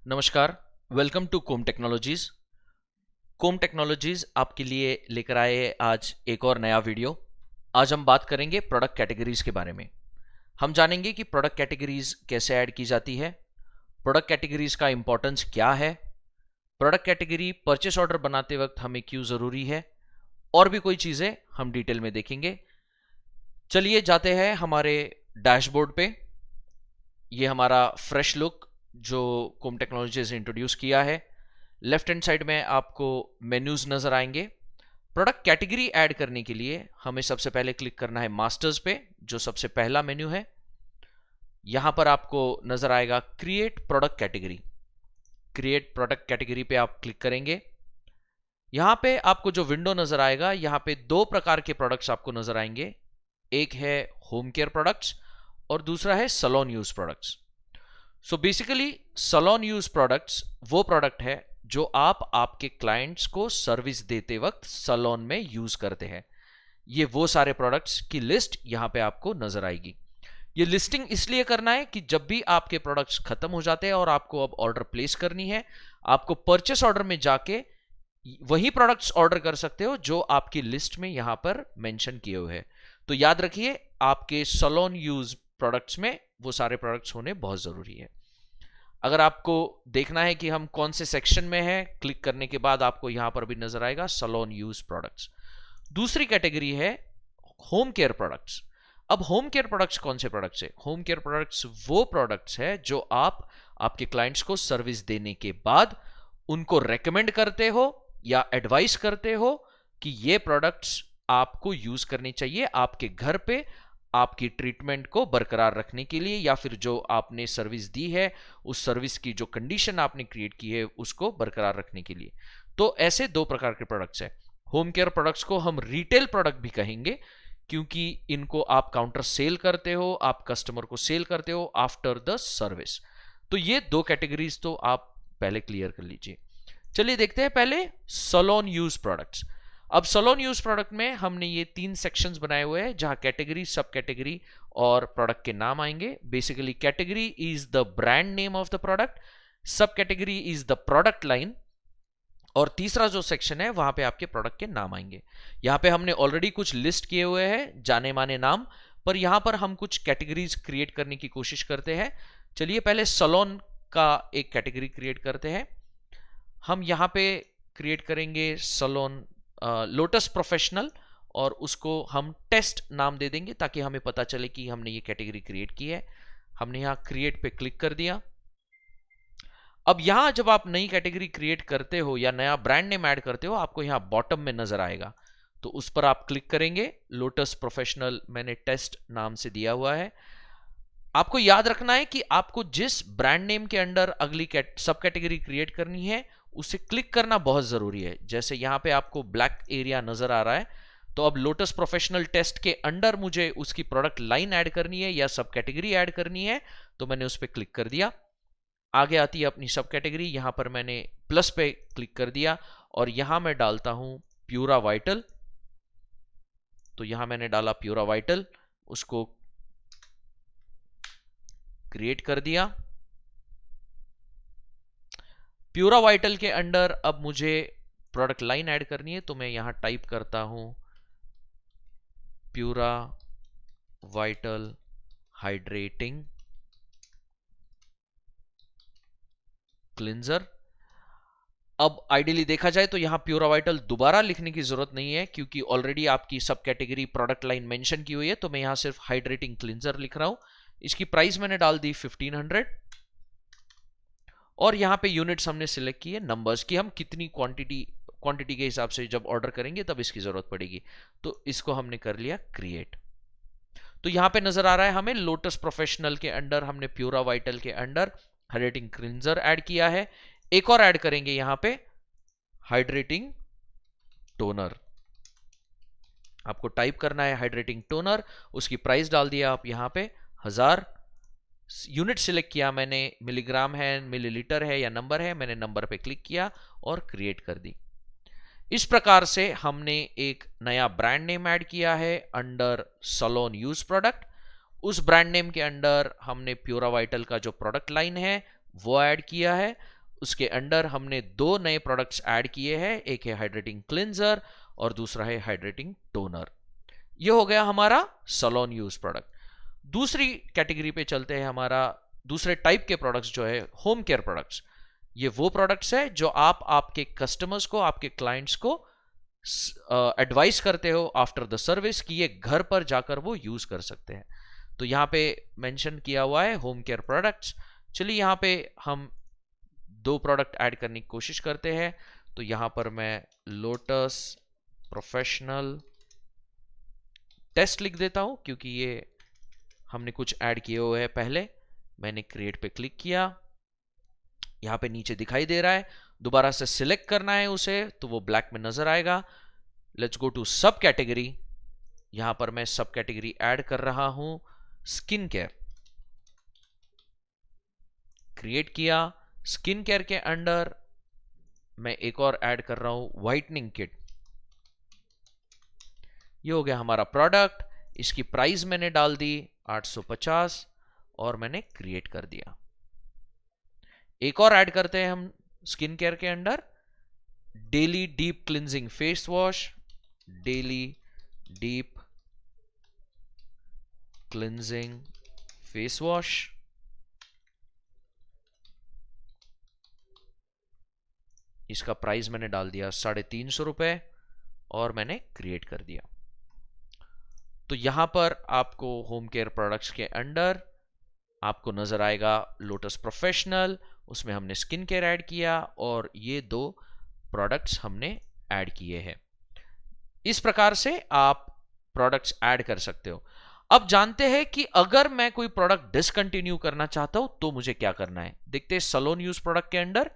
नमस्कार। Welcome to Kom Technologies. Kom Technologies आपके लिए लेकर आए हैं आज एक और नया वीडियो। आज हम बात करेंगे प्रोडक्ट कैटेगरीज के बारे में। हम जानेंगे कि प्रोडक्ट कैटेगरीज कैसे ऐड की जाती है, प्रोडक्ट कैटेगरीज का इंपॉर्टेंस क्या है, प्रोडक्ट कैटेगरी परचेस ऑर्डर बनाते वक्त हमें क्यों ज़रूरी है, और भी कोई चीज़ें हम डिटेल में देखेंगे। चलिए जाते हैं हमारे डैशबोर्ड पे। ये हमारा फ्रेश लुक जो कोम टेक्नोलॉजीज ने इंट्रोड्यूस किया है। लेफ्ट हैंड साइड में आपको मेन्यूज नजर आएंगे। प्रोडक्ट कैटेगरी ऐड करने के लिए हमें सबसे पहले क्लिक करना है मास्टर्स पे, जो सबसे पहला मेन्यू है। यहां पर आपको नजर आएगा create product category. Create product category पे आप क्लिक करेंगे। यहां पे आपको जो विंडो नजर आएगा, यहां पे दो प्रकार के प्रोडक्ट्स आपको नजर आएंगे। एक है होम केयर प्रोडक्ट्स और दूसरा है salon use products. So basically salon use products वो प्रोडक्ट है जो आप आपके क्लाइंट्स को सर्विस देते वक्त सैलून में यूज करते हैं। ये वो सारे प्रोडक्ट्स की लिस्ट यहां पे आपको नजर आएगी। ये लिस्टिंग इसलिए करना है कि जब भी आपके प्रोडक्ट्स खत्म हो जाते हैं और आपको अब ऑर्डर प्लेस करनी है, आपको परचेस ऑर्डर में जाके वही प्रोडक्ट्स ऑर्डर कर सकते हो जो आपकी लिस्ट में यहां पर मेंशन किए हुए हैं। तो याद रखिए, आपके सैलून यूज प्रोडक्ट्स में वो सारे प्रोडक्ट्स होने बहुत जरूरी है। अगर आपको देखना है कि हम कौन से सेक्शन में हैं, क्लिक करने के बाद आपको यहां पर भी नजर आएगा सैलून यूज प्रोडक्ट्स। दूसरी कैटेगरी है होम केयर प्रोडक्ट्स। अब होम केयर प्रोडक्ट्स कौन से प्रोडक्ट्स है? होम केयर प्रोडक्ट्स वो प्रोडक्ट्स है जो आप आपके क्लाइंट्स को सर्विस देने के बाद उनको रेकमेंड करते हो या एडवाइस करते हो कि ये प्रोडक्ट्स आपको यूज करने चाहिए आपके घर पे, आपकी ट्रीटमेंट को बरकरार रखने के लिए, या फिर जो आपने सर्विस दी है उस सर्विस की जो कंडीशन आपने क्रिएट की है उसको बरकरार रखने के लिए। तो ऐसे दो प्रकार के प्रोडक्ट्स हैं। होम केयर प्रोडक्ट्स को हम रिटेल प्रोडक्ट भी कहेंगे, क्योंकि इनको आप काउंटर सेल करते हो, आप कस्टमर को सेल करते हो आफ्टर द सर्विस। तो ये दो कैटेगरीज तो आप पहले क्लियर कर लीजिए। चलिए देखते हैं पहले सैलून यूज प्रोडक्ट्स। अब सैलून यूज प्रोडक्ट में हमने ये तीन सेक्शंस बनाए हुए हैं, जहां कैटेगरी, सब कैटेगरी और प्रोडक्ट के नाम आएंगे। Basically category is the brand name of the product, sub category is the product line, और तीसरा जो सेक्शन है वहां पे आपके प्रोडक्ट के नाम आएंगे। यहां पे हमने ऑलरेडी कुछ लिस्ट किए हुए हैं जाने माने नाम, पर यहां पर हम कुछ कैटेगरीज क्रिएट करने की कोशिश करते हैं। चलिए पहले सैलून का एक कैटेगरी क्रिएट करते हैं। हम यहां पे क्रिएट करेंगे सैलून लोटस प्रोफेशनल, और उसको हम टेस्ट नाम दे देंगे ताकि हमें पता चले कि हमने ये कैटेगरी क्रिएट की है। हमने यहां क्रिएट पे क्लिक कर दिया। अब यहां जब आप नई कैटेगरी क्रिएट करते हो या नया ब्रांड नेम ऐड करते हो, आपको यहां बॉटम में नजर आएगा, तो उस पर आप क्लिक करेंगे। लोटस प्रोफेशनल मैंने टेस्ट नाम से दिया हुआ है। आपको याद रखना है कि आपको जिस ब्रांड नेम के अंडर अगली सब कैटेगरी क्रिएट करनी है उसे क्लिक करना बहुत जरूरी है। जैसे यहां पे आपको ब्लैक एरिया नजर आ रहा है, तो अब लोटस प्रोफेशनल टेस्ट के अंडर मुझे उसकी प्रोडक्ट लाइन ऐड करनी है या सब कैटेगरी ऐड करनी है, तो मैंने उस पर क्लिक कर दिया। आगे आती है अपनी सब कैटेगरी। यहां पर मैंने प्लस पे क्लिक कर दिया और यहां मैं डालता हूं प्यूरा वाइटल। तो यहां मैंने डाला प्यूरा वाइटल, उसको क्रिएट कर दिया। प्यूरा वाइटल के अंडर अब मुझे प्रोडक्ट लाइन ऐड करनी है, तो मैं यहां टाइप करता हूं प्यूरा वाइटल हाइड्रेटिंग क्लिंजर। अब आइडियली देखा जाए तो यहां प्यूरा वाइटल दोबारा लिखने की जरूरत नहीं है, क्योंकि ऑलरेडी आपकी सब कैटेगरी प्रोडक्ट लाइन मेंशन की हुई है। तो मैं यहां सिर्फ हाइड्रेटिंग क्लिंजर लिख रहा हूं। इसकी प्राइस मैंने डाल दी 1500, और यहां पे यूनिट्स हमने सिलेक्ट की है नंबर्स की, हम कितनी क्वांटिटी के हिसाब से जब ऑर्डर करेंगे तब इसकी जरूरत पड़ेगी। तो इसको हमने कर लिया क्रिएट। तो यहां पे नजर आ रहा है हमें लोटस प्रोफेशनल के अंडर हमने प्यूरा वाइटल के अंडर हाइड्रेटिंग क्लिंजर ऐड किया है। एक और ऐड करेंगे यहां पे हाइड्रेटिंग टोनर। आपको टाइप करना है हाइड्रेटिंग टोनर, उसकी प्राइस डाल दिया आप यहां पे 1000। यूनिट सिलेक्ट किया मैंने, मिलीग्राम है, मिलीलीटर है या नंबर है, मैंने नंबर पे क्लिक किया और क्रिएट कर दी। इस प्रकार से हमने एक नया ब्रांड नेम ऐड किया है अंडर सैलून यूज प्रोडक्ट। उस ब्रांड नेम के अंडर हमने प्यूरा वाइटल का जो प्रोडक्ट लाइन है वो ऐड किया है। उसके अंडर हमने दो नए प्रोडक्ट्स ऐड किए हैं, एक है हाइड्रेटिंग क्लिंजर और दूसरा है हाइड्रेटिंग टोनर। ये हो गया हमारा सलोन यूज प्रोडक्ट। दूसरी कैटेगरी पे चलते हैं, हमारा दूसरे टाइप के प्रोडक्ट्स जो है होम केयर प्रोडक्ट्स। ये वो प्रोडक्ट्स है जो आप आपके कस्टमर्स को, आपके क्लाइंट्स को एडवाइस करते हो आफ्टर द सर्विस कि ये घर पर जाकर वो यूज कर सकते हैं। तो यहाँ पे मेंशन किया हुआ है होम केयर प्रोडक्ट्स। चलिए यहाँ पे हम दो प्रोडक्ट ऐड करने की कोशिश करते हैं। तो यहाँ पर मैं लोटस प्रोफेशनल टेस्ट लिख देता हूं, क्योंकि ये हमने कुछ ऐड किए हुए हैं पहले। मैंने क्रिएट पे क्लिक किया, यहां पे नीचे दिखाई दे रहा है, दोबारा से सिलेक्ट करना है उसे तो वो ब्लैक में नजर आएगा। लेट्स गो टू सब कैटेगरी। यहां पर मैं सब कैटेगरी ऐड कर रहा हूं स्किन केयर। क्रिएट किया, स्किन केयर के अंडर मैं एक और ऐड कर रहा हूं व्हाइटनिंग किट। ये हो गया हमारा प्रोडक्ट। इसकी प्राइस मैंने डाल दी 850 और मैंने क्रिएट कर दिया। एक और ऐड करते हैं हम स्किन केयर के under, daily deep cleansing face wash. Daily deep cleansing face wash. इसका प्राइस मैंने डाल दिया 350 रुपए और मैंने क्रिएट कर दिया। तो यहां पर आपको होम केयर प्रोडक्ट्स के अंडर आपको नजर आएगा लोटस प्रोफेशनल, उसमें हमने स्किन केयर ऐड किया और ये दो प्रोडक्ट्स हमने ऐड किए हैं। इस प्रकार से आप प्रोडक्ट्स ऐड कर सकते हो। अब जानते हैं कि अगर मैं कोई प्रोडक्ट डिसकंटिन्यू करना चाहता हूं तो मुझे क्या करना है। देखते हैं सलोन यूज प्रोडक्ट के अंडर।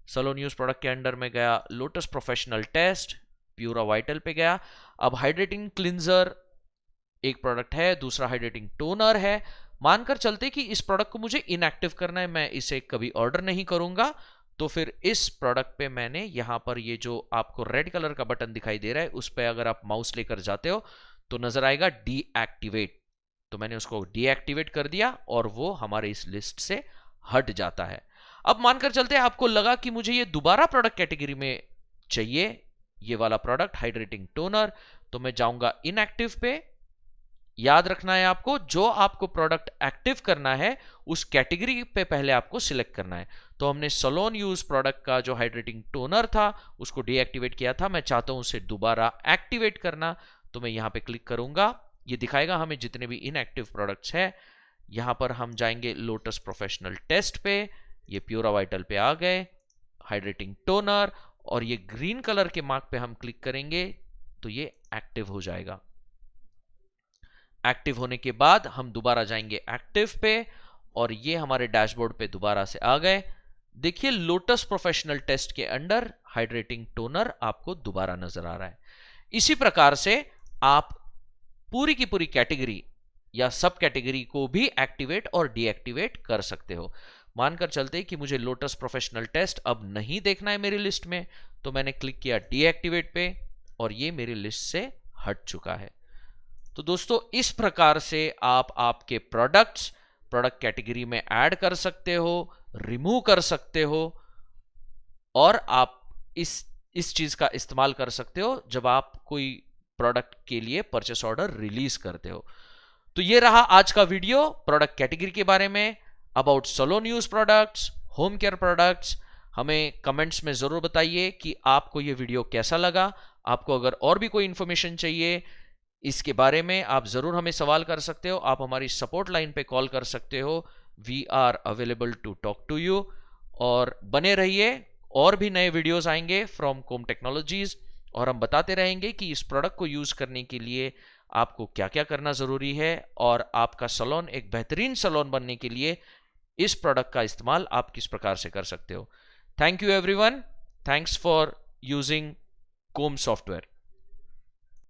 सलोन यूज प्रोडक्ट के अंडर में गया, Lotus Professional test, Pura Vital पे गया। अब हाइड्रेटिंग क्लिंजर एक प्रोडक्ट है, दूसरा हाइड्रेटिंग टोनर है। मानकर चलते कि इस प्रोडक्ट को मुझे इनएक्टिव करना है, मैं इसे कभी ऑर्डर नहीं करूंगा। तो फिर इस प्रोडक्ट पे मैंने यहां पर ये जो आपको रेड कलर का बटन दिखाई दे रहा है, उस पर अगर आप माउस लेकर जाते हो तो नजर आएगा डीएक्टिवेट। तो मैंने उसको डीएक्टिवेट कर दिया और वो हमारे इस लिस्ट से हट जाता है। अब मानकर चलते हैं आपको लगा कि मुझे ये दोबारा प्रोडक्ट कैटेगरी में चाहिए, ये वाला प्रोडक्ट हाइड्रेटिंग टोनर, तो मैं जाऊंगा इनएक्टिव पे। याद रखना है आपको, जो आपको प्रोडक्ट एक्टिव करना है उस कैटेगरी पे पहले आपको सिलेक्ट करना है। तो हमने सलोन यूज प्रोडक्ट का जो हाइड्रेटिंग टोनर था उसको डीएक्टिवेट किया था, मैं चाहता हूं उसे दोबारा एक्टिवेट करना। तो मैं यहां पे क्लिक करूंगा, ये दिखाएगा हमें जितने भी इनएक्टिव प्रोडक्ट्स है। यहां पर हम जाएंगे लोटस प्रोफेशनल टेस्ट पे, ये प्यूरा वाइटल पे आ गए, हाइड्रेटिंग टोनर, और ये ग्रीन कलर के मार्क पे हम क्लिक करेंगे तो ये एक्टिव हो जाएगा। एक्टिव होने के बाद हम दोबारा जाएंगे एक्टिव पे और ये हमारे डैशबोर्ड पे दोबारा से आ गए। देखिए लोटस प्रोफेशनल टेस्ट के अंडर हाइड्रेटिंग टोनर आपको दोबारा नजर आ रहा है। इसी प्रकार से आप पूरी की पूरी कैटेगरी या सब कैटेगरी को भी एक्टिवेट और डीएक्टिवेट कर सकते हो। मानकर चलते कि मुझे लोटस प्रोफेशनल टेस्ट अब नहीं देखना है मेरी लिस्ट में, तो मैंने क्लिक किया डीएक्टिवेट पे और ये मेरी लिस्ट से हट चुका है। तो दोस्तों इस प्रकार से आप आपके प्रोडक्ट्स प्रोडक्ट कैटेगरी में ऐड कर सकते हो, रिमूव कर सकते हो, और आप इस चीज का इस्तेमाल कर सकते हो जब आप कोई प्रोडक्ट के लिए परचेस ऑर्डर रिलीज करते हो। तो ये रहा आज का वीडियो प्रोडक्ट कैटेगरी के बारे में, about salon use products, home care products. हमें कमेंट्स में जरूर बताइए कि आपको ये वीडियो कैसा लगा। आपको अगर और भी कोई इंफॉर्मेशन चाहिए इसके बारे में, आप जरूर हमें सवाल कर सकते हो। आप हमारी सपोर्ट लाइन पे कॉल कर सकते हो। We are available to talk to you. और बने रहिए, और भी नए वीडियोस आएंगे फ्रॉम कोम टेक्नोलॉजीज, और हम बताते रहेंगे कि इस प्रोडक्ट को यूज करने के लिए आपको क्या क्या करना जरूरी है, और आपका सलोन एक बेहतरीन सलोन बनने के लिए इस प्रोडक्ट का इस्तेमाल आप किस प्रकार से कर सकते हो। Thank you everyone, thanks for using com software.